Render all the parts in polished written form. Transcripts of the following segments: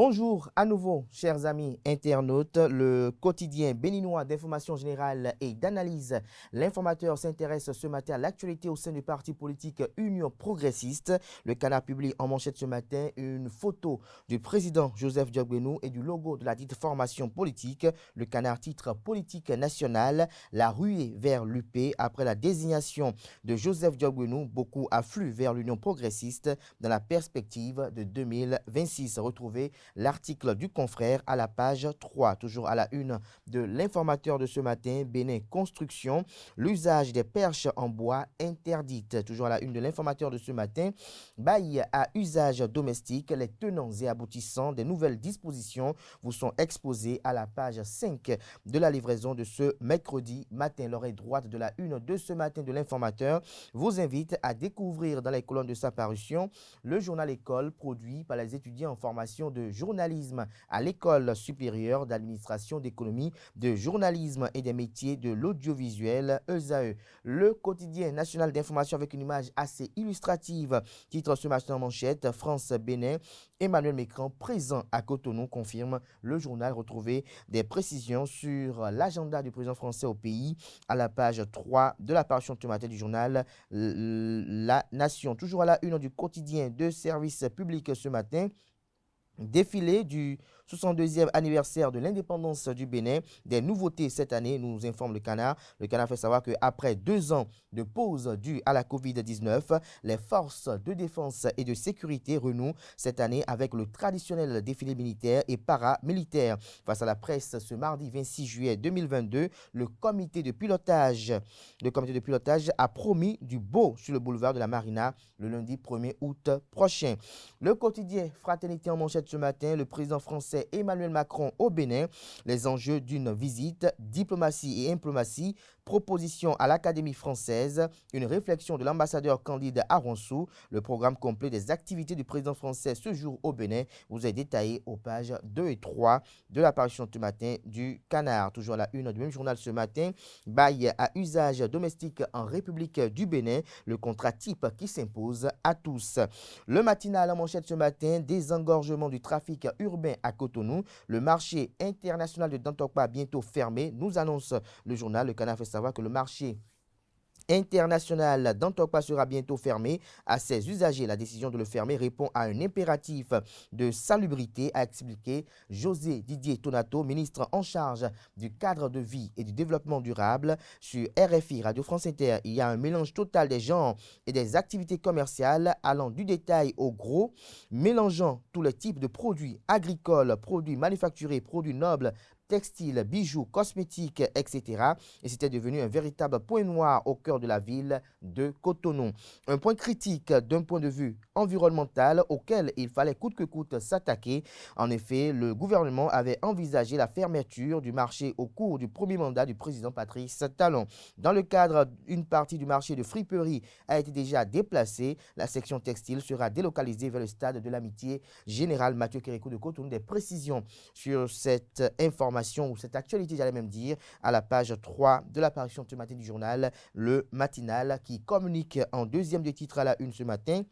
Bonjour à nouveau, chers amis internautes. Le quotidien béninois d'information générale et d'analyse. L'Informateur s'intéresse ce matin à l'actualité au sein du parti politique Union progressiste. Le Canard publie en manchette ce matin une photo du président Joseph Diogbenou et du logo de la dite formation politique. Le Canard titre politique nationale, la ruée vers l'UP après la désignation de Joseph Diogbenou. Beaucoup affluent vers l'Union progressiste dans la perspective de 2026. Retrouvez l'article du confrère à la page 3. Toujours à la une de l'Informateur de ce matin, Bénin Construction, l'usage des perches en bois interdite. Toujours à la une de l'Informateur de ce matin, bail à usage domestique, les tenants et aboutissants des nouvelles dispositions vous sont exposés à la page 5 de la livraison de ce mercredi matin. L'oreille droite de la une de ce matin de l'Informateur vous invite à découvrir dans les colonnes de sa parution le journal École produit par les étudiants en formation de journalisme à l'École supérieure d'administration d'économie, de journalisme et des métiers de l'audiovisuel, ESAE. Le quotidien national d'information avec une image assez illustrative titre ce matin en manchette: France-Bénin, Emmanuel Macron présent à Cotonou, confirme le journal. Retrouvé des précisions sur l'agenda du président français au pays à la page 3 de la parution ce matin du journal La Nation. Toujours à la une du quotidien de service public ce matin, défilé du 62e anniversaire de l'indépendance du Bénin. Des nouveautés cette année, nous informe le Canard. Le Canard fait savoir qu'après 2 ans de pause due à la Covid-19, les forces de défense et de sécurité renouent cette année avec le traditionnel défilé militaire et paramilitaire. Face à la presse ce mardi 26 juillet 2022, le comité de pilotage a promis du beau sur le boulevard de la Marina le lundi 1er août prochain. Le quotidien Fraternité en manchette ce matin, le président français Emmanuel Macron au Bénin, les enjeux d'une visite, diplomatie et implomatie, proposition à l'Académie française, une réflexion de l'ambassadeur Candide Aronsou, le programme complet des activités du président français ce jour au Bénin vous est détaillé aux pages 2 et 3 de l'apparition ce matin du Canard. Toujours à la une du même journal ce matin, bail à usage domestique en République du Bénin, le contrat type qui s'impose à tous. Le matinal en manchette ce matin, désengorgement du trafic urbain à Cotonou, le marché international de Dantokpa bientôt fermé, nous annonce le journal. Le Canard fait savoir que le marché international d'Antokpa sera bientôt fermé à ses usagers. La décision de le fermer répond à un impératif de salubrité, a expliqué José Didier Tonato, ministre en charge du cadre de vie et du développement durable. Sur RFI, Radio France Inter, il y a un mélange total des genres et des activités commerciales allant du détail au gros, mélangeant tous les types de produits agricoles, produits manufacturés, produits nobles, textiles, bijoux, cosmétiques, etc. Et c'était devenu un véritable point noir au cœur de la ville de Cotonou. Un point critique d'un point de vue environnemental auquel il fallait coûte que coûte s'attaquer. En effet, le gouvernement avait envisagé la fermeture du marché au cours du premier mandat du président Patrice Talon. Dans le cadre, une partie du marché de friperie a été déjà déplacée. La section textile sera délocalisée vers le stade de l'Amitié. Général Mathieu Kérékou de Cotonou, des précisions sur cette information ou cette actualité, j'allais même dire, à la page 3 de l'apparition ce matin du journal Le Matinal, qui communique en deuxième de titre à la une ce matin.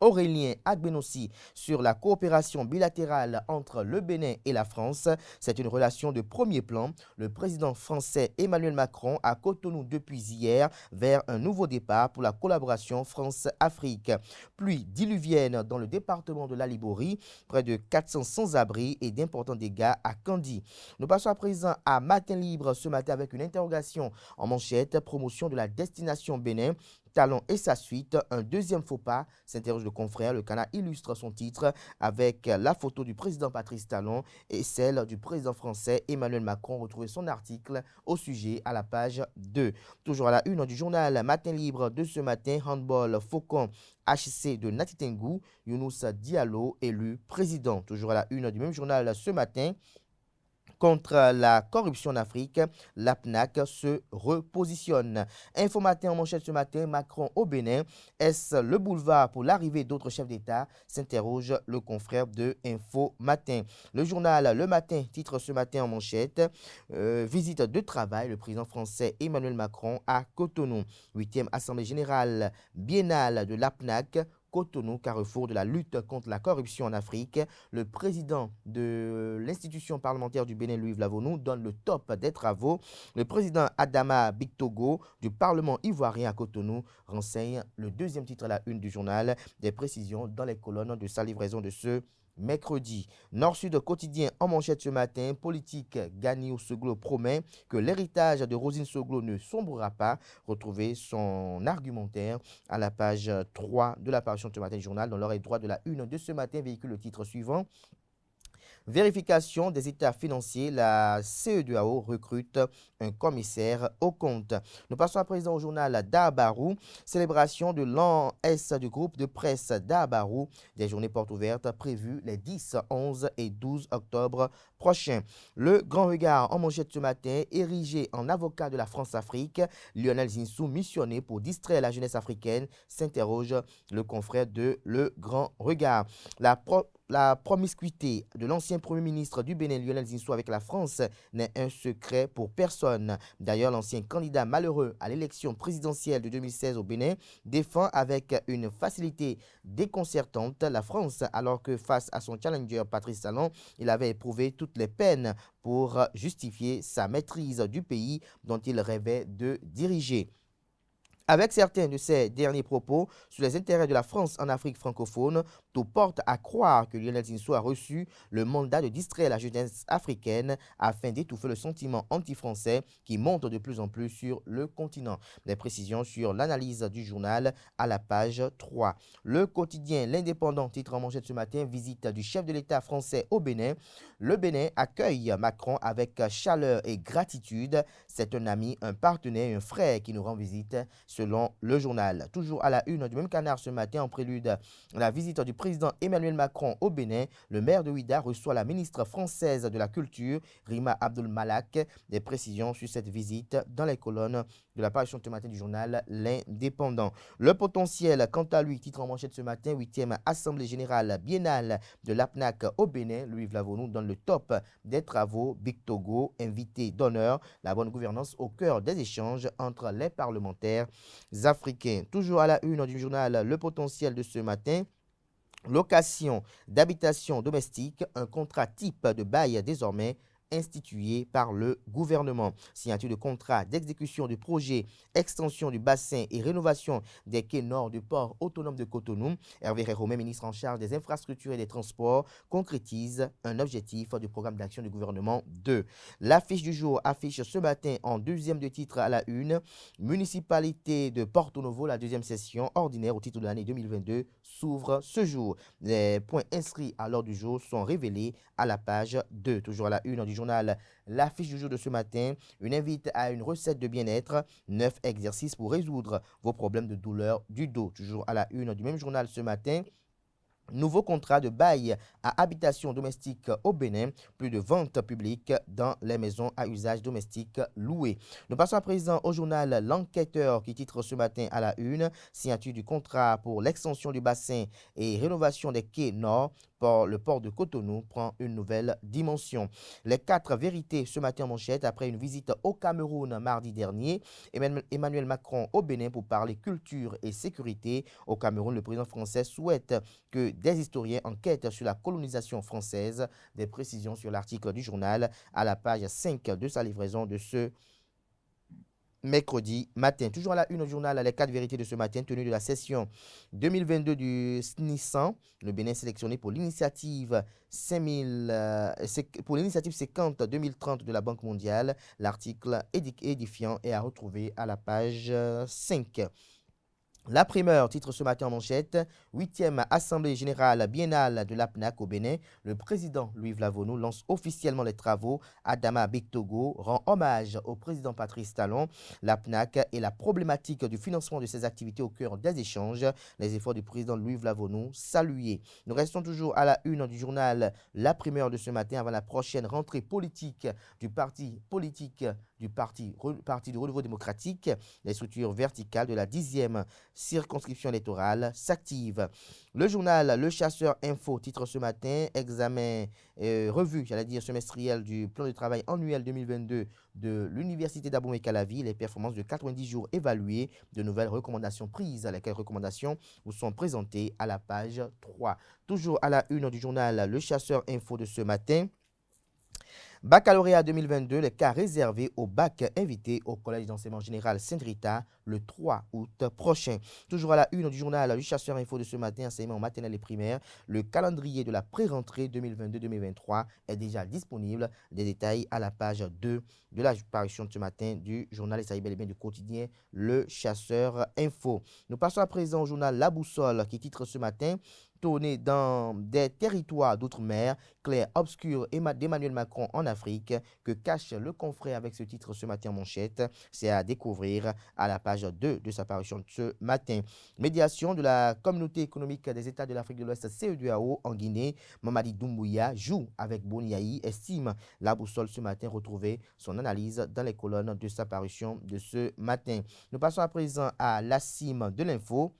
Aurélien Agbenossi sur la coopération bilatérale entre le Bénin et la France. C'est une relation de premier plan. Le président français Emmanuel Macron à Cotonou depuis hier vers un nouveau départ pour la collaboration France-Afrique. Pluie diluvienne dans le département de la Liborie, près de 400 sans-abri et d'importants dégâts à Candy. Nous passons à présent à Matin Libre ce matin avec une interrogation en manchette: promotion de la destination Bénin. Talon et sa suite, un deuxième faux pas, s'interroge le confrère. Le Canard illustre son titre avec la photo du président Patrice Talon et celle du président français Emmanuel Macron. Retrouvez son article au sujet à la page 2. Toujours à la une du journal Matin Libre de ce matin, handball Faucon HC de Natitengu, Younous Diallo élu président. Toujours à la une du même journal ce matin, contre la corruption en Afrique, l'APNAC se repositionne. Info Matin en manchette ce matin, Macron au Bénin. Est-ce le boulevard pour l'arrivée d'autres chefs d'État? S'interroge le confrère de Info Matin. Le journal Le Matin titre ce matin en manchette: visite de travail, le président français Emmanuel Macron à Cotonou. 8e Assemblée générale biennale de l'APNAC Cotonou, carrefour de la lutte contre la corruption en Afrique. Le président de l'institution parlementaire du Bénin, Louis Vlavonou, donne le top des travaux. Le président Adama Bictogo du Parlement ivoirien à Cotonou renseigne le deuxième titre à la une du journal. Des précisions dans les colonnes de sa livraison de ce mercredi. Nord-Sud quotidien en manchette ce matin. Politique, Ganiou Soglo promet que l'héritage de Rosine Soglo ne sombrera pas. Retrouvez son argumentaire à la page 3 de la parution de ce matin du journal. Dans l'oreille droite de la une de ce matin, véhicule le titre suivant. Vérification des états financiers, la CEDEAO recrute un commissaire aux comptes. Nous passons à présent au journal d'Abarou. Célébration de l'an S du groupe de presse d'Abarou. Des journées portes ouvertes prévues les 10, 11 et 12 octobre prochains. Le grand regard en manchette ce matin, érigé en avocat de la France-Afrique, Lionel Zinsou missionné pour distraire la jeunesse africaine, s'interroge le confrère de Le Grand Regard. La promiscuité de l'ancien Premier ministre du Bénin, Lionel Zinsou, avec la France n'est un secret pour personne. D'ailleurs, l'ancien candidat malheureux à l'élection présidentielle de 2016 au Bénin défend avec une facilité déconcertante la France, alors que face à son challenger Patrice Talon, il avait éprouvé toutes les peines pour justifier sa maîtrise du pays dont il rêvait de diriger. Avec certains de ces derniers propos sur les intérêts de la France en Afrique francophone, tout porte à croire que Lionel Zinsou a reçu le mandat de distraire la jeunesse africaine afin d'étouffer le sentiment anti-français qui monte de plus en plus sur le continent. Des précisions sur l'analyse du journal à la page 3. Le quotidien L'Indépendant, titre en manchette ce matin, visite du chef de l'État français au Bénin. Le Bénin accueille Macron avec chaleur et gratitude. C'est un ami, un partenaire, un frère qui nous rend visite, selon le journal. Toujours à la une du même canard ce matin, en prélude à la visite du président Emmanuel Macron au Bénin, le maire de Ouidah reçoit la ministre française de la Culture, Rima Abdul Malak. Des précisions sur cette visite dans les colonnes de la parution ce matin du journal L'Indépendant. Le potentiel, quant à lui, titre en manchette ce matin, 8e Assemblée générale biennale de l'APNAC au Bénin. Louis Vlavonou donne le top des travaux. Bictogo, invité d'honneur, la bonne gouvernance au cœur des échanges entre les parlementaires africains. Toujours à la une du journal Le Potentiel de ce matin. Location d'habitation domestique, un contrat type de bail désormais institué par le gouvernement. Signature de contrat d'exécution du projet extension du bassin et rénovation des quais nord du port autonome de Cotonou. Hervé Réhomé, ministre en charge des infrastructures et des transports, concrétise un objectif du programme d'action du gouvernement 2. L'affiche du jour affiche ce matin en deuxième de titre à la une, municipalité de Porto Novo, la deuxième session ordinaire au titre de l'année 2022 s'ouvre ce jour. Les points inscrits à l'ordre du jour sont révélés à la page 2. Toujours à la une du journal L'affiche du jour de ce matin, une invite à une recette de bien-être, 9 exercices pour résoudre vos problèmes de douleur du dos. Toujours à la une du même journal ce matin. Nouveau contrat de bail à habitation domestique au Bénin, plus de ventes publiques dans les maisons à usage domestique louées. Nous passons à présent au journal L'Enquêteur qui titre ce matin à la une, signature du contrat pour l'extension du bassin et rénovation des quais nord. Le port de Cotonou prend une nouvelle dimension. Les 4 vérités ce matin en manchette après une visite au Cameroun mardi dernier. Emmanuel Macron au Bénin pour parler culture et sécurité. Au Cameroun, le président français souhaite que des historiens enquêtent sur la colonisation française. Des précisions sur l'article du journal à la page 5 de sa livraison de ce mercredi matin. Toujours à la une au journal, les 4 vérités de ce matin, tenues de la session 2022 du SNISAN, le Bénin sélectionné pour l'initiative 50 2030 de la Banque mondiale. L'article édifiant est à retrouver à la page 5. La primeur, titre ce matin en manchette, 8e Assemblée générale biennale de l'APNAC au Bénin. Le président Louis Vlavonou lance officiellement les travaux. Adama Bictogo rend hommage au président Patrice Talon. L'APNAC et la problématique du financement de ses activités au cœur des échanges. Les efforts du président Louis Vlavonou salués. Nous restons toujours à la une du journal La Primeur de ce matin avant la prochaine rentrée politique du parti politique du parti du Renouveau démocratique. Les structures verticales de la 10e circonscription électorale s'activent. Le journal Le Chasseur Info titre ce matin examen revue, semestrielle du plan de travail annuel 2022 de l'Université d'Abomey-Calavi, les performances de 90 jours évaluées, de nouvelles recommandations prises. Lesquelles recommandations vous sont présentées à la page 3. Toujours à la une du journal Le Chasseur Info de ce matin. Baccalauréat 2022, les cas réservés au bac invité au Collège d'enseignement général Sainte-Rita le 3 août prochain. Toujours à la une du journal Le Chasseur Info de ce matin, enseignement maternel et primaire, le calendrier de la pré-rentrée 2022-2023 est déjà disponible. Des détails à la page 2 de la parution de ce matin du journal et ça y est bel et bien du quotidien Le Chasseur Info. Nous passons à présent au journal La Boussole qui titre ce matin tourné dans des territoires d'outre-mer, clair obscur d'Emmanuel Macron en Afrique, que cache le confrère avec ce titre ce matin en manchette. C'est à découvrir à la page 2 de sa parution de ce matin. Médiation de la communauté économique des États de l'Afrique de l'Ouest, CEDEAO, en Guinée. Mamadi Doumbouya joue avec Boniaï, estime La Boussole ce matin. Retrouver son analyse dans les colonnes de sa parution de ce matin. Nous passons à présent à la cime de l'info.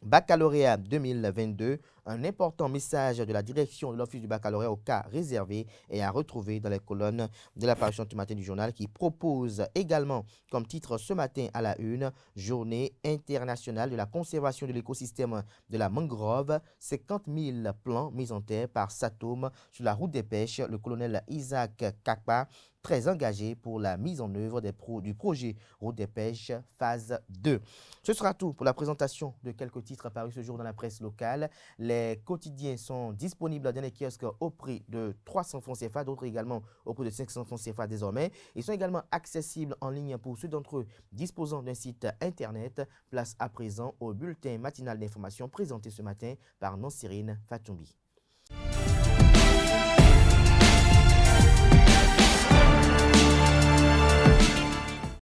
Baccalauréat 2022, un important message de la direction de l'Office du baccalauréat au cas réservé est à retrouver dans les colonnes de la parution du matin du journal qui propose également comme titre ce matin à la une, Journée internationale de la conservation de l'écosystème de la mangrove, 50 000 plans mis en terre par Satome sur la route des pêches, le colonel Isaac Kakpa, très engagé pour la mise en œuvre du projet Route des Pêches phase 2. Ce sera tout pour la présentation de quelques titres parus ce jour dans la presse locale. Les quotidiens sont disponibles dans les kiosques au prix de 300 francs CFA, d'autres également au prix de 500 francs CFA désormais. Ils sont également accessibles en ligne pour ceux d'entre eux disposant d'un site internet. Place à présent au bulletin matinal d'information présenté ce matin par Nancirine Fatoumbi.